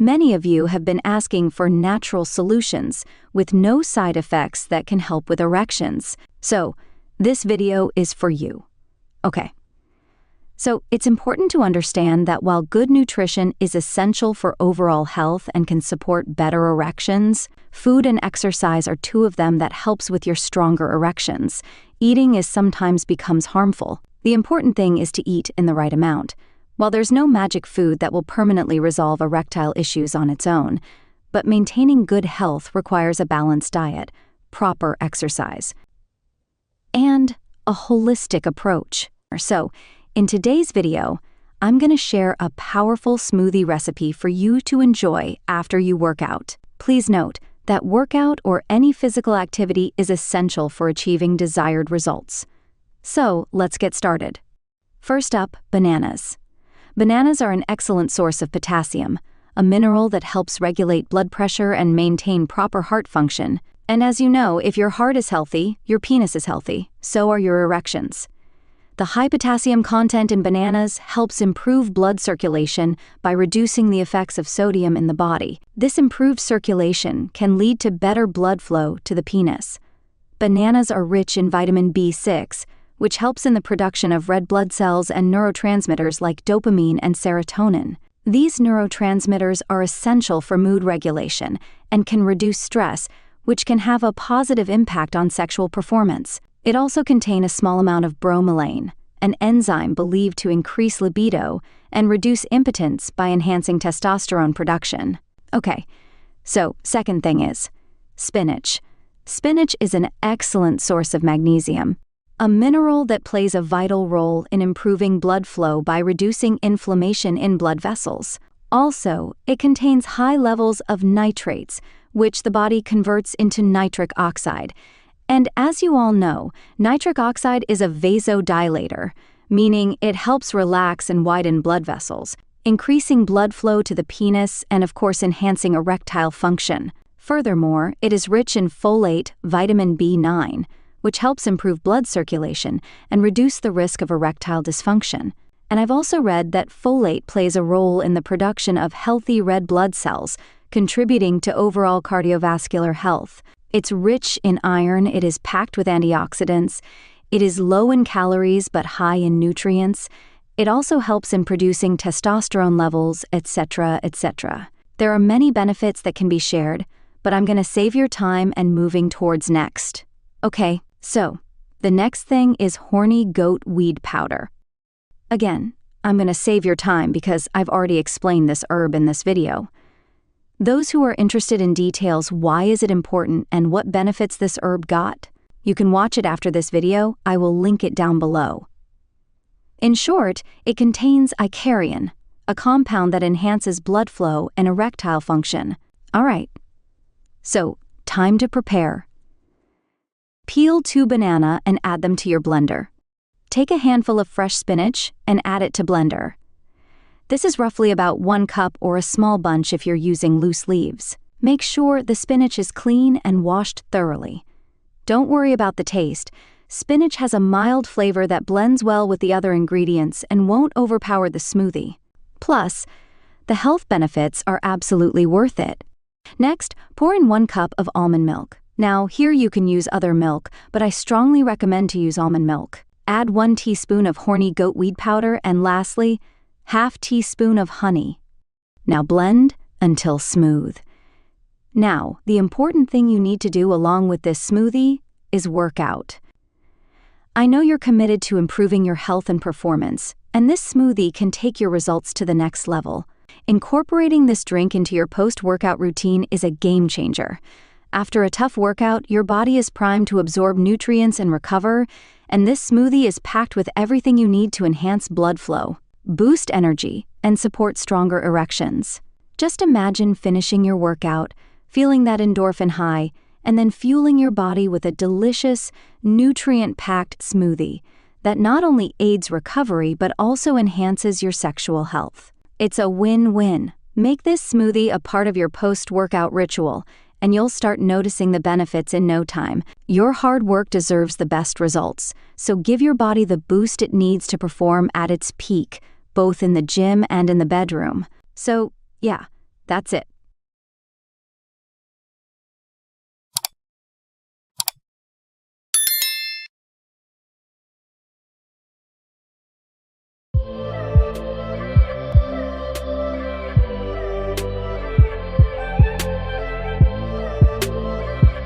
Many of you have been asking for natural solutions with no side effects that can help with erections. So, this video is for you. Okay. So, it's important to understand that while good nutrition is essential for overall health and can support better erections, food and exercise are two of them that helps with your stronger erections. Eating is sometimes becomes harmful. The important thing is to eat in the right amount. While there's no magic food that will permanently resolve erectile issues on its own, but maintaining good health requires a balanced diet, proper exercise, and a holistic approach. So, in today's video, I'm going to share a powerful smoothie recipe for you to enjoy after you work out. Please note that workout or any physical activity is essential for achieving desired results. So, let's get started. First up, bananas. Bananas are an excellent source of potassium, a mineral that helps regulate blood pressure and maintain proper heart function. And as you know, if your heart is healthy, your penis is healthy, so are your erections. The high potassium content in bananas helps improve blood circulation by reducing the effects of sodium in the body. This improved circulation can lead to better blood flow to the penis. Bananas are rich in vitamin B6, which helps in the production of red blood cells and neurotransmitters like dopamine and serotonin. These neurotransmitters are essential for mood regulation and can reduce stress, which can have a positive impact on sexual performance. It also contains a small amount of bromelain, an enzyme believed to increase libido and reduce impotence by enhancing testosterone production. Okay, so second thing is spinach. Spinach is an excellent source of magnesium, a mineral that plays a vital role in improving blood flow by reducing inflammation in blood vessels. Also, it contains high levels of nitrates, which the body converts into nitric oxide. And as you all know, nitric oxide is a vasodilator, meaning it helps relax and widen blood vessels, increasing blood flow to the penis and of course enhancing erectile function. Furthermore, it is rich in folate, vitamin B9, which helps improve blood circulation and reduce the risk of erectile dysfunction. And I've also read that folate plays a role in the production of healthy red blood cells, contributing to overall cardiovascular health. It's rich in iron, it is packed with antioxidants, it is low in calories but high in nutrients, it also helps in producing testosterone levels, etc., etc. There are many benefits that can be shared, but I'm going to save your time and moving towards next. Okay. So, the next thing is horny goat weed powder. Again, I'm going to save your time because I've already explained this herb in this video. Those who are interested in details, why is it important and what benefits this herb got, you can watch it after this video. I will link it down below. In short, it contains icariin, a compound that enhances blood flow and erectile function. All right. So, time to prepare. Peel 2 bananas and add them to your blender. Take a handful of fresh spinach and add it to blender. This is roughly about 1 cup or a small bunch if you're using loose leaves. Make sure the spinach is clean and washed thoroughly. Don't worry about the taste. Spinach has a mild flavor that blends well with the other ingredients and won't overpower the smoothie. Plus, the health benefits are absolutely worth it. Next, pour in 1 cup of almond milk. Now, here you can use other milk, but I strongly recommend to use almond milk. Add 1 teaspoon of horny goat weed powder and lastly, ½ teaspoon of honey. Now blend until smooth. Now, the important thing you need to do along with this smoothie is work out. I know you're committed to improving your health and performance, and this smoothie can take your results to the next level. Incorporating this drink into your post-workout routine is a game changer. After a tough workout, your body is primed to absorb nutrients and recover, and this smoothie is packed with everything you need to enhance blood flow, boost energy, and support stronger erections. Just imagine finishing your workout, feeling that endorphin high, and then fueling your body with a delicious, nutrient-packed smoothie that not only aids recovery but also enhances your sexual health. It's a win-win. Make this smoothie a part of your post-workout ritual, and you'll start noticing the benefits in no time. Your hard work deserves the best results, so give your body the boost it needs to perform at its peak, both in the gym and in the bedroom. So, yeah, That's it.